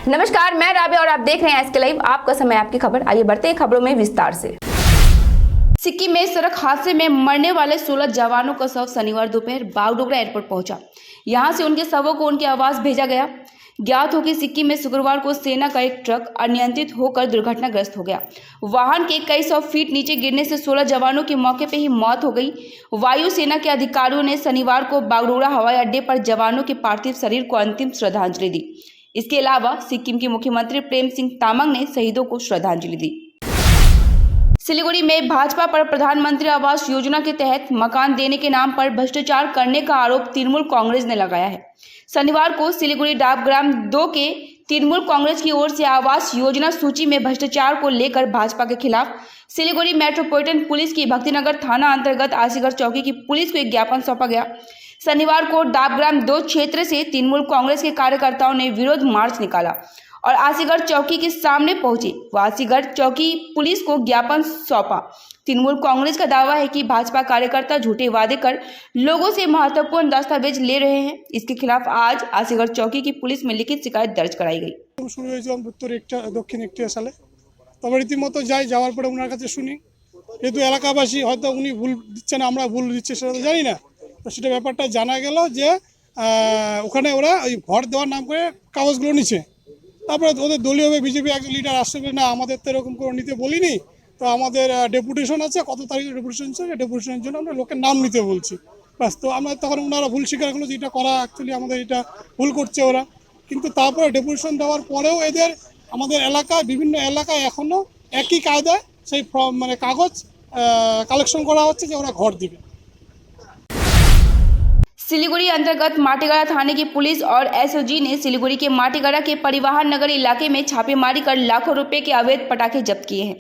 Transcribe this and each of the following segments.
नमस्कार, मैं राबे और आप देख रहे हैं एसके लाइव। आपका समय आपकी खबर। आइए बढ़ते हैं खबरों में विस्तार से। सिक्किम में सड़क हादसे में मरने वाले 16 जवानों का शव शनिवार दोपहर बागडोगरा एयरपोर्ट पहुंचा। यहां से उनके शवों को उनके आवास भेजा गया। ज्ञात हो कि सिक्किम में शुक्रवार को सेना का एक ट्रक अनियंत्रित होकर दुर्घटनाग्रस्त हो गया। वाहन के कई सौ फीट नीचे गिरने से 16 जवानों की मौके पर ही मौत हो गई। वायुसेना के अधिकारियों ने शनिवार को बागडोगरा हवाई अड्डे पर जवानों के पार्थिव शरीर को अंतिम श्रद्धांजलि दी। इसके अलावा सिक्किम के मुख्यमंत्री प्रेम सिंह तामांग ने शहीदों को श्रद्धांजलि दी। सिलीगुड़ी में भाजपा पर प्रधानमंत्री आवास योजना के तहत मकान देने के नाम पर भ्रष्टाचार करने का आरोप तृणमूल कांग्रेस ने लगाया है। शनिवार को सिलीगुड़ी डाकग्राम 2 के तृणमूल कांग्रेस की ओर से आवास योजना सूची में भ्रष्टाचार को लेकर भाजपा के खिलाफ सिलीगुड़ी मेट्रोपॉलिटन पुलिस की भक्तिनगर थाना अंतर्गत आसीगढ़ चौकी की पुलिस को एक ज्ञापन सौंपा गया। शनिवार को डाकग्राम 2 क्षेत्र से तृणमूल कांग्रेस के कार्यकर्ताओं ने विरोध मार्च निकाला और आसीगढ़ चौकी के सामने पहुंचे। वो आसीगढ़ चौकी पुलिस को ज्ञापन सौंपा। तृणमूल कांग्रेस का दावा है कि भाजपा कार्यकर्ता झूठे वादे कर लोगों से महत्वपूर्ण दस्तावेज ले रहे हैं। इसके खिलाफ आज आसीगढ़ चौकी की पुलिस में लिखित शिकायत दर्ज कराई गई। शुरू হয়েছিল উত্তর দক্ষিণ 1 সালে, তবে রীতিমতো যাই, যাওয়ার পরে ওনার কাছে শুনি যেহেতু এলাকাবাসী হয়তো উনি ভুল দিচ্ছেন, আমরা ভুল দিচ্ছি সেটা তো জানি না, তো সেটা ব্যাপারটা জানা গেল যে ওখানে ওরা ওই ঘর দেওয়ার নাম করে কাগজগুলো নিচ্ছে। তারপরে ওদের দলীয়ভাবে বিজেপি একজন লিডার আসছে বলে, না আমাদের তো এরকম করে নিতে বলিনি, তো আমাদের ডেপুটেশন আছে, কত তারিখে ডেপুটেশন আছে, ডেপুটেশনের জন্য আমরা লোকের নাম নিতে বলছি। ব্যাস, তো আমরা তখন ওনারা ভুল স্বীকার করলো যে এটা করা অ্যাকচুয়ালি আমাদের এটা ভুল করছে ওরা। কিন্তু তারপরে ডেপুটেশন দেওয়ার পরেও এদের আমাদের এলাকায় বিভিন্ন এলাকায় এখনও একই কায়দায় সেই মানে কাগজ কালেকশন করা হচ্ছে যে ওরা ঘর দিবে। सिलीगुड़ी अंतर्गत माटीगढ़ा थाने की पुलिस और एसओजी ने सिलीगुड़ी के माटीगढ़ा के परिवहन नगर इलाके में छापेमारी कर लाखों रुपए के अवैध पटाखे जब्त किए हैं।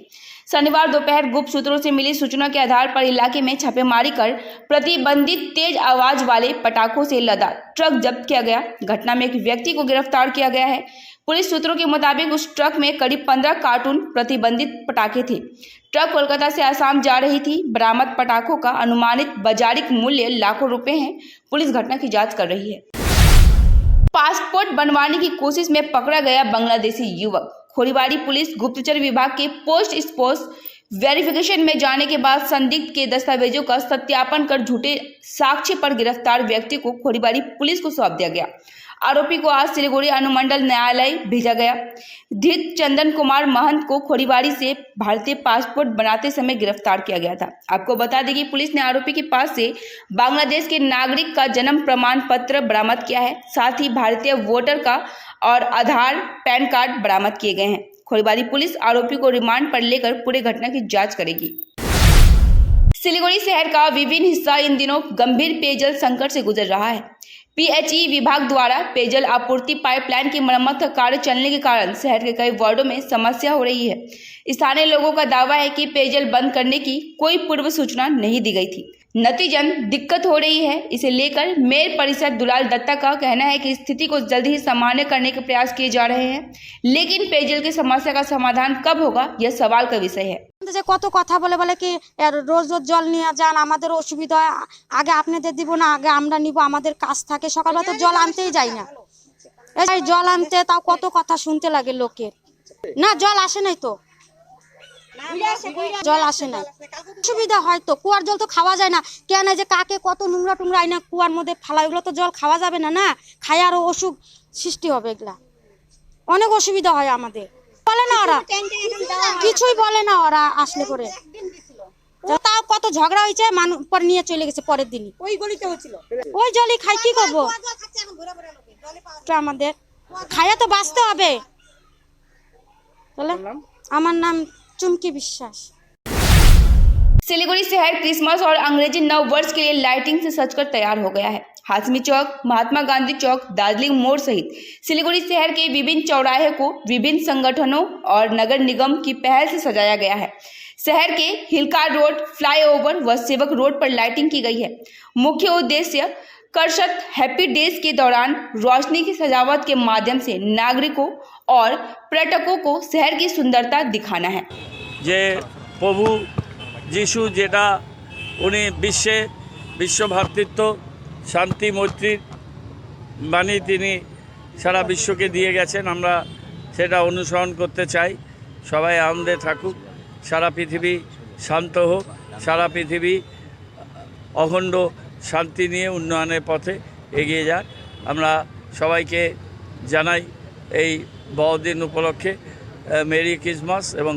शनिवार दोपहर गुप्त सूत्रों से मिली सूचना के आधार पर इलाके में छापेमारी कर प्रतिबंधित तेज आवाज वाले पटाखों से लदा ट्रक जब्त किया गया। घटना में एक व्यक्ति को गिरफ्तार किया गया है। पुलिस सूत्रों के मुताबिक उस ट्रक में करीब 15 कार्टून प्रतिबंधित पटाखे थे। ट्रक कोलकाता से आसाम जा रही थी। बरामद पटाखों का अनुमानित बाजारिक मूल्य लाखों रुपए है। पुलिस घटना की जांच कर रही है। पासपोर्ट बनवाने की कोशिश में पकड़ा गया बांग्लादेशी युवक। खोरीबाड़ी पुलिस गुप्तचर विभाग के पोस्ट वेरिफिकेशन में जाने के बाद संदिग्ध के दस्तावेजों का सत्यापन कर झूठे साक्ष्य पर गिरफ्तार व्यक्ति को खोरीबाड़ी पुलिस को सौंप दिया गया। आरोपी को आज सिलीगुड़ी अनुमंडल न्यायालय भेजा गया। धृत चंदन कुमार महंत को खोरीबाड़ी से भारतीय पासपोर्ट बनाते समय गिरफ्तार किया गया था। आपको बता दें कि पुलिस ने आरोपी के पास से बांग्लादेश के नागरिक का जन्म प्रमाण पत्र बरामद किया है। साथ ही भारतीय वोटर का और आधार पैन कार्ड बरामद किए गए हैं। खोरीबाड़ी पुलिस आरोपी को रिमांड पर लेकर पूरे घटना की जांच करेगी। सिलीगुड़ी शहर का विभिन्न हिस्सा इन दिनों गंभीर पेयजल संकट से गुजर रहा है। पीएचई विभाग द्वारा पेयजल आपूर्ति पाइपलाइन की मरम्मत का कार्य चलने के कारण शहर के कई वार्डों में समस्या हो रही है। स्थानीय लोगों का दावा है कि पेयजल बंद करने की कोई पूर्व सूचना नहीं दी गई थी। नतीजन दिक्कत हो रही है। इसे लेकर मेयर परिषद दुलाल दत्ता का कहना है कि स्थिति को जल्द ही सामान्य करने के प्रयास किए जा रहे हैं, लेकिन पेयजल की समस्या का समाधान कब होगा यह सवाल का विषय है। যে কত কথা বলে বলে কি রোজ রোজ জল নিয়ে যান, আমাদের অসুবিধা হয়, আগে আপনাদের দিব না, আগে আমরা নিব, আমাদের কাজ থাকে, সকালবেলা তো জল আনতেই যাই না। এই জল আনতে তাও কত কথা শুনতে লাগে লোকের। না জল আসে নাই তো, জল আসে না, অসুবিধা হয় তো। কুয়ার জল তো খাওয়া যায় না। কেন যে কাকে কত নোংরা টুংরা আইনা কুয়ার মধ্যে ফালা, এগুলো তো জল খাওয়া যাবে না, না খাই আরো অসুখ সৃষ্টি হবে। এগুলা অনেক অসুবিধা হয় আমাদের। বলে না ওরা, কিছুই বলে না ওরা আসলে করে। তাও কত ঝগড়া হয়েছে, মানুষ পরে নিয়ে চলে গেছে পরের দিনই। ওই গলিতে হয়েছিল, ওই জলই খাই, কি করবো আমাদের খাইয়া তো বাঁচতে হবে। আমার নাম चुमकी विश्वास। सिलीगुड़ी शहर क्रिसमस और अंग्रेजी नव वर्ष के लिए लाइटिंग से सजकर तैयार हो गया है। हाशमी चौक, महात्मा गांधी चौक, दार्जिलिंग मोड़ सहित सिलीगुड़ी शहर के विभिन्न चौराहे को विभिन्न संगठनों और नगर निगम की पहल से सजाया गया है। शहर के हिलकार रोड, फ्लाईओवर व सेवक रोड पर लाइटिंग की गई है। मुख्य उद्देश्य कर्षत हैप्पी डेज के दौरान रोशनी की सजावट के माध्यम से नागरिकों और पर्यटकों को शहर की सुंदरता दिखाना है। যে প্রভু যিশু যেটা উনি বিশ্ব ভ্রাতৃত্ব শান্তি মৈত্রীর বাণী তিনি সারা বিশ্বকে দিয়ে গেছেন। আমরা সেটা অনুসরণ করতে চাই। সবাই আনন্দে থাকুক, সারা পৃথিবী শান্ত হোক, সারা পৃথিবী অখণ্ড শান্তি নিয়ে উন্নয়নের পথে এগিয়ে যাক। আমরা সবাইকে জানাই এই বড়দিন উপলক্ষে মেरी क्रिसमस এবং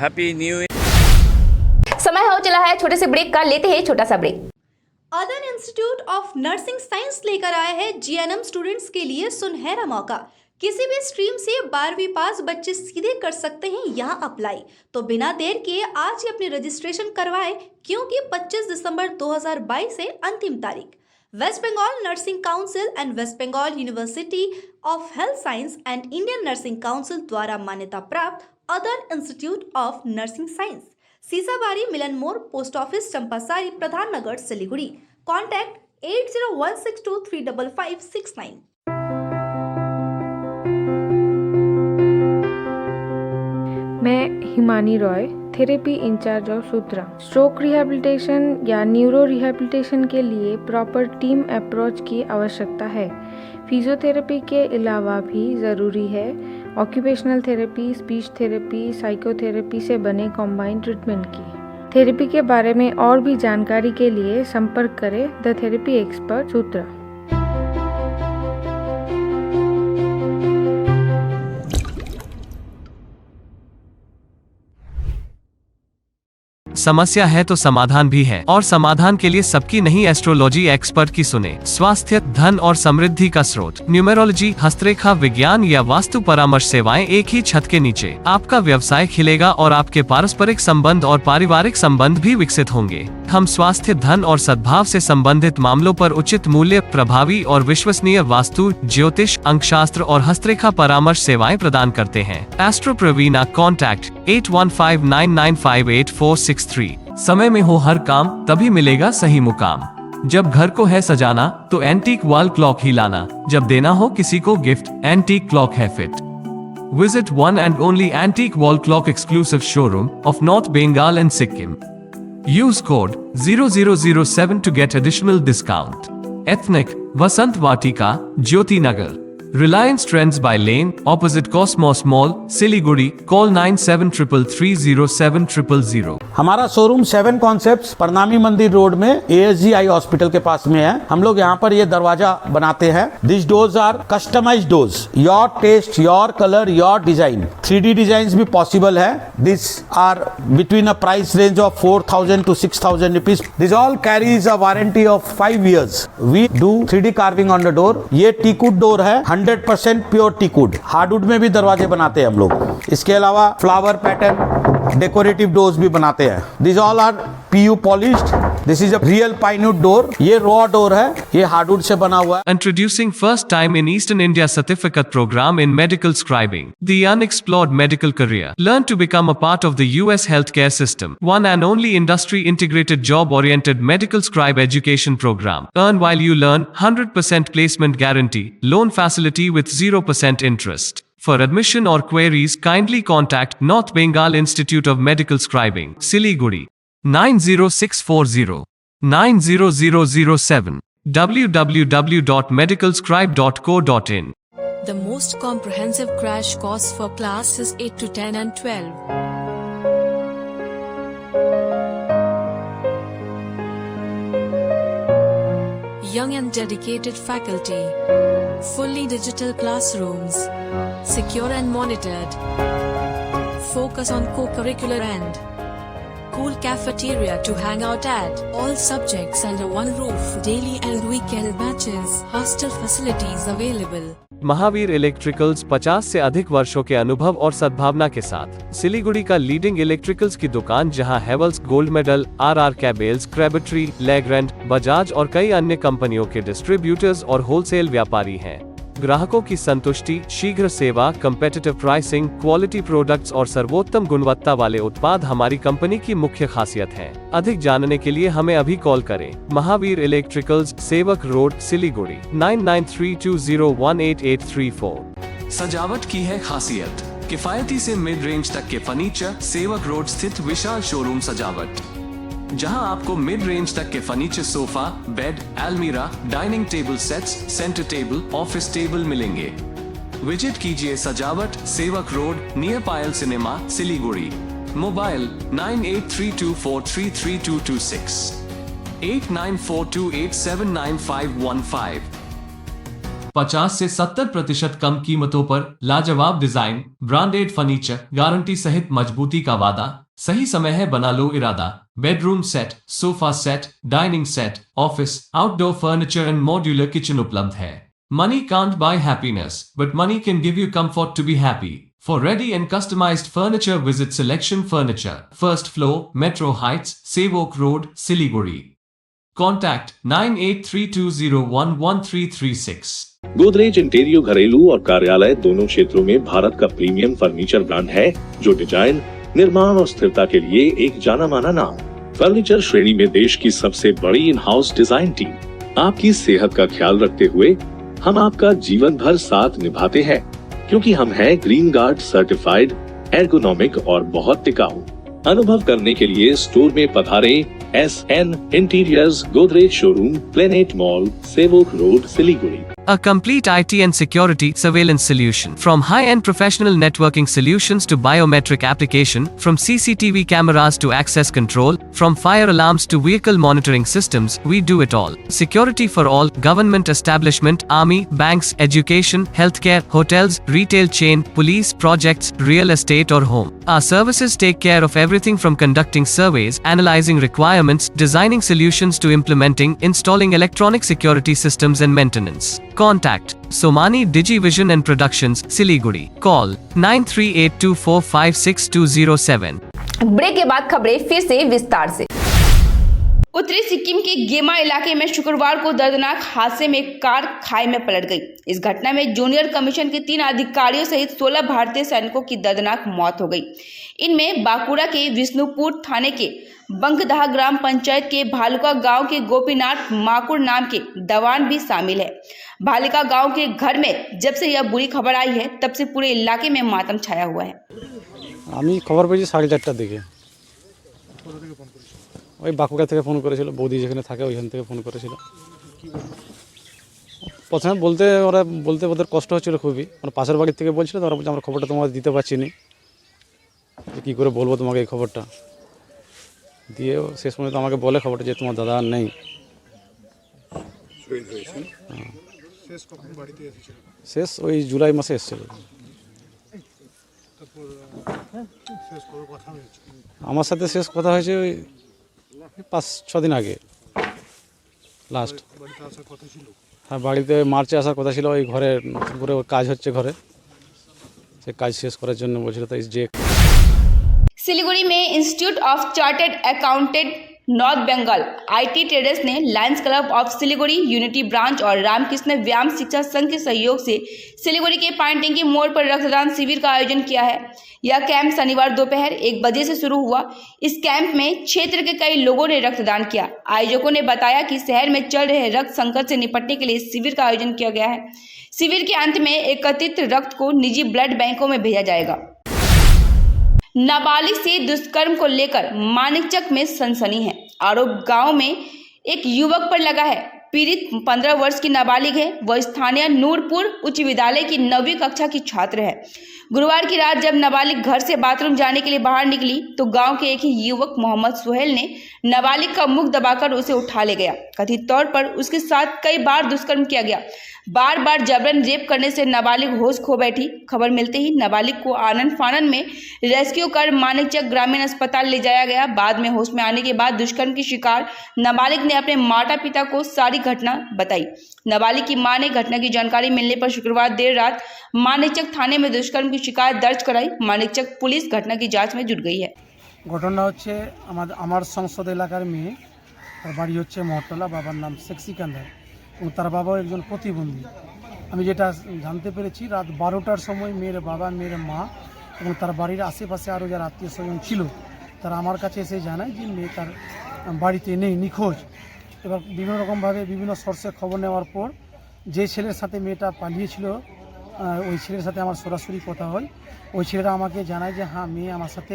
हैप्पी न्यू ईयर। समय हो चला है छोटे से ब्रेक का, लेते हैं छोटा सा ब्रेक। अदन इंस्टीट्यूट ऑफ नर्सिंग साइंस लेकर आया है जीएनएम स्टूडेंट्स के लिए सुनहरा मौका। किसी भी स्ट्रीम से 12वीं पास बच्चे सीधे कर सकते हैं यहाँ अप्लाई। तो बिना देर किए आज ही अपनी रजिस्ट्रेशन करवाएं, क्योंकि 25 दिसंबर 2022 से अंतिम तारीख। West Bengal nursing council and West Bengal university of health science and Indian nursing council द्वारा मान्यता प्राप्त Adan institute of nursing science, Sisabari Milan More, post office Champasari, Pradhan Nagar, Siliguri. Contact 8016235569। मैं Himani Roy, therapy in charge of Sutra. Stroke rehabilitation या न्यूरो रिहैबिलिटेशन के लिए प्रॉपर टीम अप्रोच की आवश्यकता है। फिजियोथेरेपी के अलावा भी ज़रूरी है occupational therapy, speech therapy, psychotherapy से बने कॉम्बाइंड ट्रीटमेंट की। थेरेपी के बारे में और भी जानकारी के लिए संपर्क करें द थेरेपी एक्सपर्ट सूत्रा। समस्या है तो समाधान भी है, और समाधान के लिए सबकी नहीं एस्ट्रोलॉजी एक्सपर्ट की सुने। स्वास्थ्य, धन और समृद्धि का स्रोत, न्यूमेरोलॉजी, हस्तरेखा विज्ञान या वास्तु परामर्श सेवाएं एक ही छत के नीचे। आपका व्यवसाय खिलेगा और आपके पारस्परिक संबंध और पारिवारिक संबंध भी विकसित होंगे। हम स्वास्थ्य, धन और सद्भाव से संबंधित मामलों पर उचित मूल्य, प्रभावी और विश्वसनीय वास्तु, ज्योतिष, अंकशास्त्र और हस्तरेखा परामर्श सेवाएं प्रदान करते हैं। एस्ट्रो प्रवीणा, कॉन्टैक्ट 8159958463। समय में हो हर काम, तभी मिलेगा सही मुकाम। जब घर को है सजाना तो एंटीक वॉल क्लॉक ही लाना। जब देना हो किसी को गिफ्ट, एंटीक क्लॉक है fit. Visit one and only antique wall clock exclusive showroom of North Bengal and Sikkim. Use code 0007 to get additional discount. Ethnic, Vasant Vatika, Jyoti Nagar. Reliance Trends by Lane, opposite Cosmos Mall, Siliguri. Call 9733070000। हमारा showroom 7 concepts प्रणामी मंदिर road में ASG eye hospital के पास में है। हम लोग यहाँ पर ये दरवाजा बनाते हैं। This doors are customised doors, your taste, your colour, your design. 3D design भी पॉसिबल है। This are between a price range of 4000 to 6000 rupees. This all carries a warranty of 5 years। We do 3D carving on the door. ये teakwood door है, 100% pure teakwood. Hardwood में भी दरवाजे बनाते हैं हम लोग। इसके अलावा फ्लावर पैटर्न, डेकोरेटिव डोर्स भी बनाते हैं। This all are PU polished. This is a real pinewood door. ये रॉ डोर है, ये हार्डवुड से बना हुआ है। Introducing first time in Eastern India certificate program in medical scribing, the unexplored medical career. Learn to become a part of the US healthcare system. One and only industry integrated job oriented medical scribe education program. Earn while you learn, 100% placement guarantee, loan facility with 0% interest. For admission or queries, kindly contact North Bengal Institute of Medical Scribing, Siliguri, 90640 90007, www.medicalscribe.co.in. The most comprehensive crash course for classes 8 to 10 and 12. Young and dedicated faculty. Fully digital classrooms. Secure and monitored. Focus on co-curricular and cool cafeteria to hang out at. All subjects under one roof. Daily and weekend batches. Hostel facilities available. Mahavir electricals 50 से अधिक वर्षों के अनुभव और सद्भावना के साथ सिलीगुड़ी का लीडिंग इलेक्ट्रिकल्स की दुकान, जहां Havells gold medal, RR cables, Crabtree, Legrand, Bajaj और कई अन्य कंपनियों के डिस्ट्रीब्यूटर्स और होलसेल व्यापारी हैं। ग्राहकों की संतुष्टि, शीघ्र सेवा, कम्पेटिटिव प्राइसिंग, क्वालिटी प्रोडक्ट्स और सर्वोत्तम गुणवत्ता वाले उत्पाद हमारी कंपनी की मुख्य खासियत है। अधिक जानने के लिए हमें अभी कॉल करें। महावीर इलेक्ट्रिकल्स, सेवक रोड, सिलीगुड़ी, 9932018834। सजावट की है खासियत, किफायती से मिड रेंज तक के फर्नीचर। सेवक रोड स्थित विशाल शोरूम सजावट, जहां आपको मिड रेंज तक के फर्नीचर, सोफा, बेड, अलमीरा, dining table sets, centre table, office table मिलेंगे। विजिट कीजिए सजावट सेवक रोड नियर पायल सिनेमा सिलीगुड़ी। मोबाइल 9832433226 8942879515। 50 से 70% कम कीमतों पर लाजवाब डिजाइन, ब्रांडेड फर्नीचर, गारंटी सहित मजबूती का वादा। सही समय है, बना लो इरादा। Bedroom set, sofa set, dining set, office, outdoor furniture and modular kitchen उपलब्ध है। Money can't buy happiness, but money can give you comfort to be happy. For ready and customized furniture, visit Selection Furniture, first floor, Metro Heights, Sevok Road, Siliguri. Contact 9832011336। Godrej इंटीरियो घरेलू और कार्यालय दोनों क्षेत्रों में भारत का premium furniture brand है, जो design, निर्माण और स्थिरता के लिए एक जाना माना नाम। फर्नीचर श्रेणी में देश की सबसे बड़ी इन हाउस डिजाइन टीम। आपकी सेहत का ख्याल रखते हुए हम आपका जीवन भर साथ निभाते हैं, क्योंकि हम हैं ग्रीन गार्ड सर्टिफाइड, एर्गोनॉमिक और बहुत टिकाऊ। अनुभव करने के लिए स्टोर में पधारें। SN interiors, Godrej showroom, planet mall, Sevoke road, Siliguri. A complete IT and security surveillance solution. From high-end professional networking solutions to biometric application, from CCTV cameras to access control, from fire alarms to vehicle monitoring systems, we do it all. Security for all, government establishment, army, banks, education, healthcare, hotels, retail chain, police, projects, real estate or home. Our services take care of everything from conducting surveys, analyzing requirements, designing solutions to implementing, installing electronic security systems and maintenance. Contact Somani Digivision and Productions, Siliguri. Call 9382456207। Break के बाद खबरें फिर से विस्तार से। उत्तरी सिक्किम के गेमा इलाके में शुक्रवार को दर्दनाक हादसे में कार खाई में पलट गई। इस घटना में जूनियर कमीशन के 3 अधिकारियों सहित 16 भारतीय सैनिकों की दर्दनाक मौत हो गई। इनमें बांकुड़ा के विष्णुपुर थाने के बंकदहा ग्राम पंचायत के भालुका गांव के गोपीनाथ माकुर नाम के दवान भी शामिल है। भालिका गांव के घर में जब से यह बुरी खबर आई है, तब से पूरे इलाके में मातम छाया हुआ है। আমি খবর পেয়েছি 4:30টার দিকে। ওই বাঁকুড়া থেকে ফোন করেছিল, বৌদি যেখানে থাকে ওইখান থেকে ফোন করেছিল। প্রথমে বলতে ওদের কষ্ট হচ্ছিল খুবই, মানে পাশের বাড়ির থেকে বলছিল, তো ওরা বলছে আমরা খবরটা তোমাকে দিতে পারছি না, কী করে বলবো তোমাকে এই খবরটা। দিয়ে শেষ পর্যন্ত আমাকে বলে খবরটা যে তোমার দাদা আর নেই। শেষ ওই জুলাই মাসে এসেছিল। আমার সাথে শেষ কথা হয়েছে ওই 5-6 দিন আগে লাস্ট। হ্যাঁ, বাড়িতে মার্চে আসার কথা ছিল। ওই ঘরে পুরো কাজ হচ্ছে ঘরে, সে কাজ শেষ করার জন্য বলছিল। তাই যে सिलीगुड़ी में institute of chartered accountant North Bengal IT traders ने lions club of Siliguri, unity branch और रामकृष्ण व्यायाम शिक्षा संघ के सहयोग से सिलीगुड़ी के पानटेंकी मोड़ पर रक्तदान शिविर का आयोजन किया है। यह कैंप शनिवार दोपहर 1 बजे से शुरू हुआ। इस कैंप में क्षेत्र के कई लोगों ने रक्तदान किया। आयोजकों ने बताया कि शहर में चल रहे रक्त संकट से निपटने के लिए शिविर का आयोजन किया गया है। शिविर के अंत में एकत्रित रक्त को निजी ब्लड बैंकों में भेजा जाएगा। नाबालिग से दुष्कर्म को लेकर मानिकचक में सनसनी है। आरोप गांव में एक युवक पर लगा है। पीड़ित 15 वर्ष की नाबालिग है। वह स्थानीय नूरपुर उच्च विद्यालय की 9वीं कक्षा की छात्र है। गुरुवार की रात जब नाबालिग घर से बाथरूम जाने के लिए बाहर निकली तो गांव के एक ही युवक मोहम्मद सुहेल ने नाबालिग का मुख दबाकर उसे उठा ले गया। कथित तौर पर उसके साथ कई बार दुष्कर्म किया गया। बार बार जबरन रेप करने से नाबालिग होश खो बैठी। खबर मिलते ही नाबालिग को आनन फानन में रेस्क्यू कर मानिकचक ग्रामीण अस्पताल ले जाया गया। बाद में होश में आने के बाद दुष्कर्म की शिकार नाबालिग ने अपने माता पिता को सारी घटना बताई। नाबालिग की मां ने घटना की जानकारी मिलने पर शुक्रवार देर रात मानिकचक थाने में दुष्कर्म की शिकायत दर्ज कराई। मानिकचक पुलिस घटना की जांच में जुट गई है। ঘটনা হচ্ছে আমার সংসদ এলাকার মেয়ে, তার বাড়ি হচ্ছে মহতলা, বাবার নাম শেখ সিকান্দার এবং তার বাবাও একজন প্রতিবন্ধী। আমি যেটা জানতে পেরেছি, রাত 12টার সময় মেয়ের বাবা, মেয়ের মা এবং তার বাড়ির আশেপাশে আরও যারা আত্মীয় স্বজন ছিল তারা আমার কাছে এসে জানায় যে মেয়ে তার বাড়িতে নেই, নিখোঁজ। এবার বিভিন্ন রকমভাবে বিভিন্ন সোর্সে খবর নেওয়ার পর যে ছেলের সাথে মেয়েটা পালিয়েছিল ওই ছেলের সাথে আমার সরাসরি কথা হয়। ওই ছেলেরা আমাকে জানায় যে হ্যাঁ, মেয়ে আমার সাথে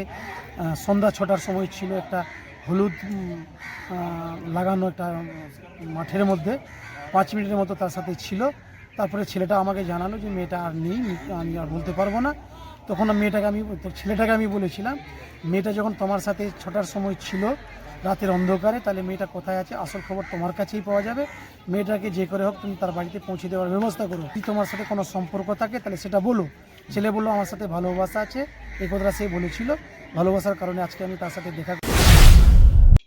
সন্ধ্যা 6টার সময় ছিল একটা হলুদ লাগানো একটা মাঠের মধ্যে 5 মিনিটের মতো তার সাথে ছিল। তারপরে ছেলেটা আমাকে জানালো যে মেয়েটা আর নেই, আমি আর বলতে পারবো না। তখন ছেলেটাকে আমি বলেছিলাম, মেয়েটা যখন তোমার সাথে 6টার সময় ছিল রাতের অন্ধকারে, তাহলে মেয়েটা কোথায় আছে আসল খবর তোমার কাছেই পাওয়া যাবে। মেয়েটাকে যে করে হোক তুমি তার বাড়িতে পৌঁছে দেওয়ার ব্যবস্থা করো। যদি তোমার সাথে কোনো সম্পর্ক থাকে তাহলে সেটা বলো। ছেলে বললো আমার সাথে ভালোবাসা আছে, এই কথাটা সে বলেছিল। ভালোবাসার কারণে আজকে আমি তার সাথে দেখা।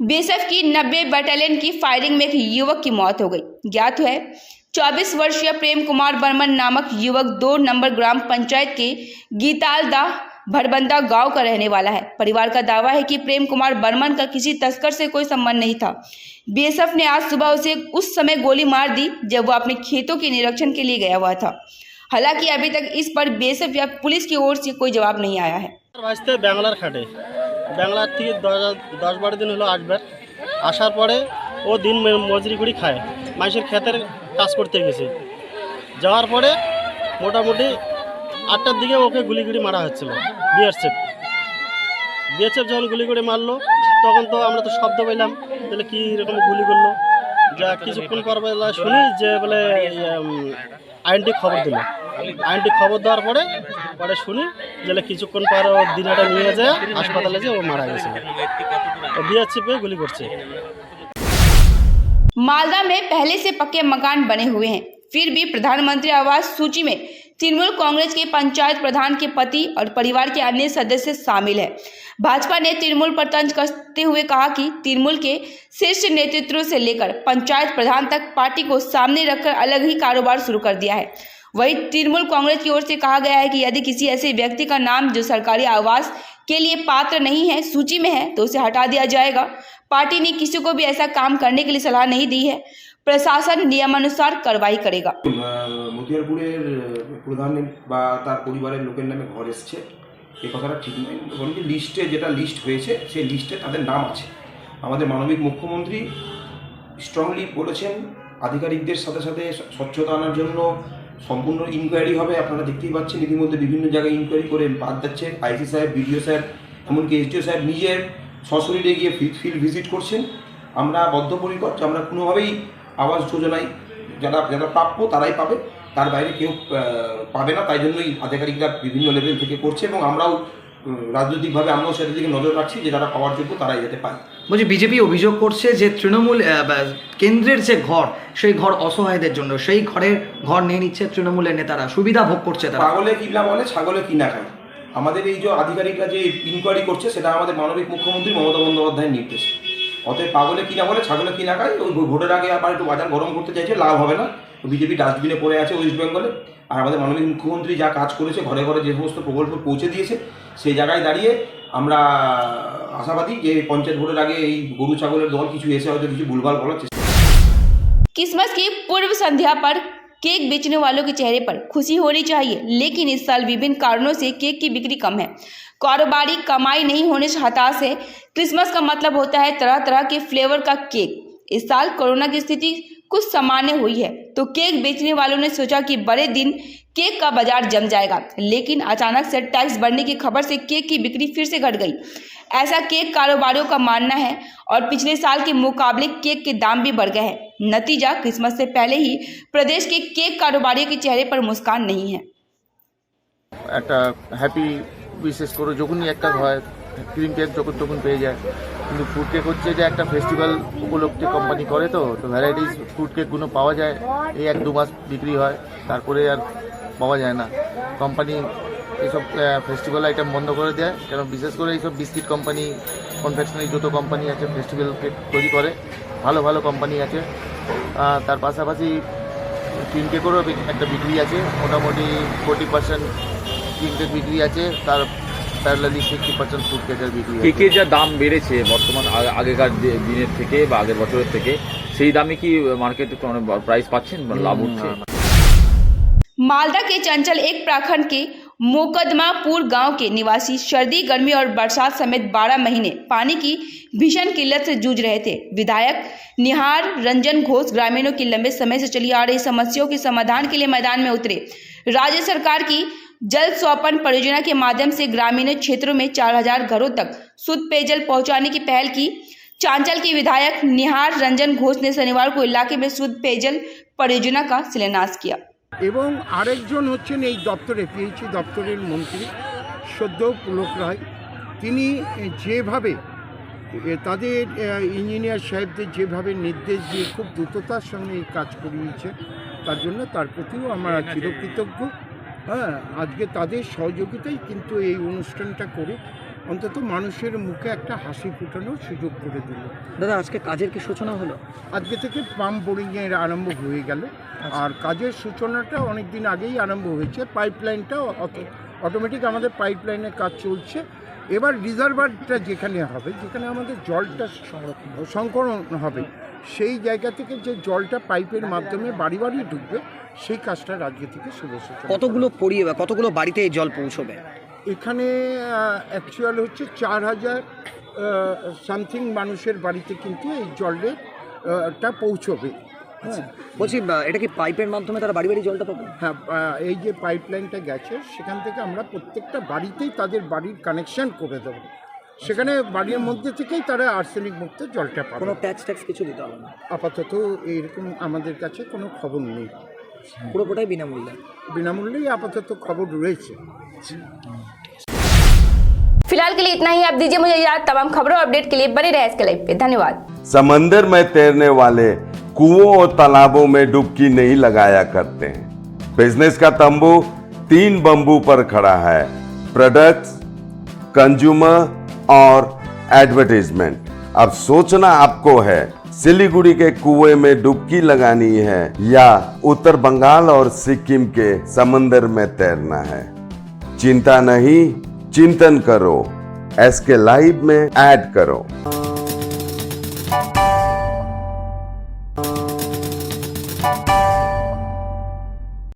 बीएसएफ की 90 बटालियन की फायरिंग में एक युवक की मौत हो गई। ज्ञात है 24 वर्षीय प्रेम कुमार बर्मन नामक युवक 2 नंबर ग्राम पंचायत के गीतालदा भड़बंदा गांव का रहने वाला है। परिवार का दावा है कि प्रेम कुमार बर्मन का किसी तस्कर से कोई संबंध नहीं था। बीएसएफ ने आज सुबह उसे उस समय गोली मार दी जब वो अपने खेतों के निरीक्षण के लिए गया हुआ था। हालांकि अभी तक इस पर बीएसएफ या पुलिस की ओर से कोई जवाब नहीं आया है। বাংলার খাটে, বাংলার থেকে 10-12 দিন হলো আসবার। আসার পরে ও দিন মজুরি করে খায়, মানুষের ক্ষেতের কাজ করতে গেছে। যাওয়ার পরে মোটামুটি 8টার দিকে ওকে গুলি করে মারা হচ্ছিল। বিএসএফ যখন গুলি করে মারলো তখন তো আমরা তো শব্দ পেলাম, তাহলে কী রকম গুলি করলো। যা কিছুক্ষণ পর শুনি যে বলে আইনটি খবর দিল। আইনটি খবর দেওয়ার পরে শুনি যে কিছুক্ষণ পর ও দিনাটা নিয়ে যায় হাসপাতালে, যে ও মারা গেছে। বিএসএফ গুলি করছে। मालदा में पहले से पक्के मकान बने हुए हैं, फिर भी प्रधानमंत्री आवास सूची में तृणमूल कांग्रेस के पंचायत प्रधान के पति और परिवार के अन्य सदस्य शामिल है। भाजपा ने तृणमूल पर तंज कसते हुए कहा कि तृणमूल के शीर्ष नेतृत्व से लेकर पंचायत प्रधान तक पार्टी को सामने रखकर अलग ही कारोबार शुरू कर दिया है। वहीं तृणमूल कांग्रेस की ओर से कहा गया है कि यदि किसी ऐसे व्यक्ति का नाम जो सरकारी आवास के लिए पात्र नहीं है सूची में है तो उसे हटा दिया जाएगा। पार्टी ने किसी को भी ऐसा काम करने के लिए सलाह नहीं दी है। প্রশাসন নিয়মানুসার কারবাই করেগা। মতিয়ারপুরের প্রধান বা তার পরিবারের লোকের নামে ঘর এসছে, এই কথাটা ঠিক নয়। বরং লিস্টে যেটা লিস্ট হয়েছে সেই লিস্টে তাদের নাম আছে। আমাদের মাননীয় মুখ্যমন্ত্রী স্ট্রংলি বলেছেন আধিকারিকদের সাথে সাথে স্বচ্ছতা আনার জন্য সম্পূর্ণ ইনকোয়ারি হবে। আপনারা দেখতেই পাচ্ছেন ইতিমধ্যে বিভিন্ন জায়গায় ইনকোয়ারি করে বাদ যাচ্ছে। আইসি সাহেব, বিডিও সাহেব, এমনকি এসডিও সাহেব নিজের সশরীরে গিয়ে ফিল্ড ভিজিট করছেন। আমরা বদ্ধপরিকর যে আমরা কোনোভাবেই আবাস যোজনায় যারা প্রাপ্য তারাই পাবে, তার বাইরে কেউ পাবে না। তাই জন্যই আধিকারিকরা বিভিন্ন লেভেল থেকে করছে এবং আমরাও রাজনৈতিকভাবে আমরাও সেটার দিকে নজর রাখছি যে যারা পাওয়ার যোগ্য তারাই যেতে পায়। বলছি বিজেপি অভিযোগ করছে যে তৃণমূল কেন্দ্রের যে ঘর সেই ঘর অসহায়দের জন্য, সেই ঘর নিয়ে নিচ্ছে তৃণমূলের নেতারা, সুবিধা ভোগ করছে তারা। পাগলে কিনা বলে ছাগলে কিনা খায়। আমাদের এই যে আধিকারিকরা যে ইনকোয়ারি করছে সেটা আমাদের মাননীয় মুখ্যমন্ত্রী মমতা বন্দ্যোপাধ্যায়ের নির্দেশ। অতএব পাগলে কিনা বলে ছাগলে কিনা খায়। ওই ভোটের আগে আবার একটু বাজার গরম করতে চাইছে, লাভ হবে না। বিজেপি ডাস্টবিনে পড়ে আছে ওয়েস্ট বেঙ্গলে। আর আমাদের মাননীয় মুখ্যমন্ত্রী যা কাজ করেছে, ঘরে ঘরে যে সমস্ত প্রকল্প পৌঁছে দিয়েছে, সেই জায়গায় দাঁড়িয়ে আমরা আশাবাদী যে পঞ্চায়েত ভোটের আগে এই গরু ছাগলের দল কিছু এসে হয়তো কিছু ভুলভাল বলার চেষ্টা। क्रिसमस की पूर्व संध्या पर केक बेचने वालों के चेहरे पर खुशी होनी चाहिए, लेकिन इस साल विभिन्न कारणों से केक की बिक्री कम है। कारोबारी कमाई नहीं होने से हताश है। क्रिसमस का मतलब होता है तरह तरह के फ्लेवर का केक। इस साल कोरोना की स्थिति कुछ सामान्य हुई है तो केक बेचने वालों ने सोचा कि बड़े दिन केक का बाजार जम जाएगा, लेकिन अचानक से टैक्स बढ़ने की खबर से केक की बिक्री फिर से घट गई। ऐसा केक कारोबारियों का मानना है और पिछले साल के मुकाबले केक के दाम भी बढ़ गए हैं। नतीजा क्रिसमस से पहले ही प्रदेश के केक कारोबारियों के चेहरे पर मुस्कान नहीं है। একটা হ্যাপি বিশেষ করে যখনই একটা হয় ক্রিম কেক যখন পেয়ে যায়, কিন্তু ফ্রুট কেক হচ্ছে যে একটা ফেস্টিভ্যাল উপলক্ষে কোম্পানি করে, তো ভ্যারাইটিস ফ্রুট কেকগুলো পাওয়া যায়। এই 1-2 মাস বিক্রি হয়, তারপরে আর পাওয়া যায় না। কোম্পানি এইসব ফেস্টিভ্যাল আইটেম বন্ধ করে দেয়, কেন বিশেষ করে এইসব বিস্কিট কোম্পানি, কনফেকশনারি যত কোম্পানি আছে ফেস্টিভ্যাল কেক তৈরি করে, ভালো ভালো কোম্পানি আছে। তার পাশাপাশি ক্রিম কেকেরও একটা বিক্রি আছে, মোটামুটি 40% ক্রিম কেক বিক্রি আছে, তার প্যারালালি 60% ফ্রুট কেকের বিক্রি। কেকের যা দাম বেড়েছে বর্তমান আগেকার দিনের থেকে বা আগের বছরের থেকে, সেই দামে কি মার্কেটে প্রাইস পাচ্ছেন, লাভ হচ্ছে? मालदा के चंचल एक प्रखंड के मोकदमापुर गांव के निवासी सर्दी, गर्मी और बरसात समेत 12 महीने पानी की भीषण किल्लत से जूझ रहे थे। विधायक निहार रंजन घोष ग्रामीणों की लंबे समय से चली आ रही समस्याओं के समाधान के लिए मैदान में उतरे। राज्य सरकार की जल स्वपन परियोजना के माध्यम से ग्रामीण क्षेत्रों में 4000 घरों तक शुद्ध पेयजल पहुंचाने की पहल की। चांचल के विधायक निहार रंजन घोष ने शनिवार को इलाके में शुद्ध पेयजल परियोजना का शिलान्यास किया। এবং আরেকজন হচ্ছেন এই দপ্তরে পিএইচই দপ্তরের মন্ত্রী সদ্য পুলক রায়। তিনি যেভাবে তাদের ইঞ্জিনিয়ার সাহেবদের যেভাবে নির্দেশ দিয়ে খুব দ্রুততার সঙ্গে এই কাজ করিয়েছে, তার জন্য তার প্রতিও আমরা চিরকৃতজ্ঞ। হ্যাঁ, আজকে তাদের সহযোগিতায় কিন্তু এই অনুষ্ঠানটা করে অন্তত মানুষের মুখে একটা হাসি ফোটানোর সুযোগ করে দিল। দাদা, আজকে কাজের কি সূচনা হলো? আজকে থেকে পাম্প বোরিংয়ের আরম্ভ হয়ে গেল। আর কাজের সূচনাটা অনেক দিন আগেই আরম্ভ হয়েছে। পাইপলাইনটা অটোমেটিক আমাদের পাইপলাইনের কাজ চলছে। এবার রিজার্ভারটা যেখানে হবে, যেখানে আমাদের জলটা সংকলন হবে, সেই জায়গা থেকে যে জলটা পাইপের মাধ্যমে বাড়ি বাড়ি ঢুকবে, সেই কাজটা রাজ্য থেকে শুরু হচ্ছে। কতগুলো বাড়িতে এই জল পৌঁছবে? এখানে অ্যাকচুয়াল হচ্ছে 4000 সামথিং মানুষের বাড়িতে কিন্তু এই জলটা পৌঁছবে। বলছি, এটা কি পাইপের মাধ্যমে তারা বাড়ি বাড়ি জলটা পাবে? হ্যাঁ, এই যে পাইপলাইনটা গেছে সেখান থেকে আমরা প্রত্যেকটা বাড়িতেই তাদের বাড়ির কানেকশন করে দেবো। সেখানে বাড়ির মধ্যে থেকেই তারা আর্সেনিক মুক্ত জলটা পাবে। কোনো ট্যাক্স কিছু দিতে হবে না? আপাতত এইরকম আমাদের কাছে কোনো খবর নেই। পুরোটাই বিনামূল্যে? বিনামূল্যেই আপাতত খবর রয়েছে। फिलहाल के लिए इतना ही। आप दीजिए मुझे याद। तमाम खबरों और अपडेट के लिए बने रहे इसके लाइव पे। धन्यवाद। समंदर में तैरने वाले कुओं और तालाबों में डुबकी नहीं लगाया करते हैं। बिजनेस का तंबू 3 बंबू पर खड़ा है: प्रोडक्ट्स, कंज्यूमर और एडवर्टाइजमेंट। अब सोचना आपको है, सिलीगुड़ी के कुएं में डुबकी लगानी है या उत्तर बंगाल और सिक्किम के समंदर में तैरना है। चिंता नहीं, चिंतन करो। एसके लाइव में ऐड करो।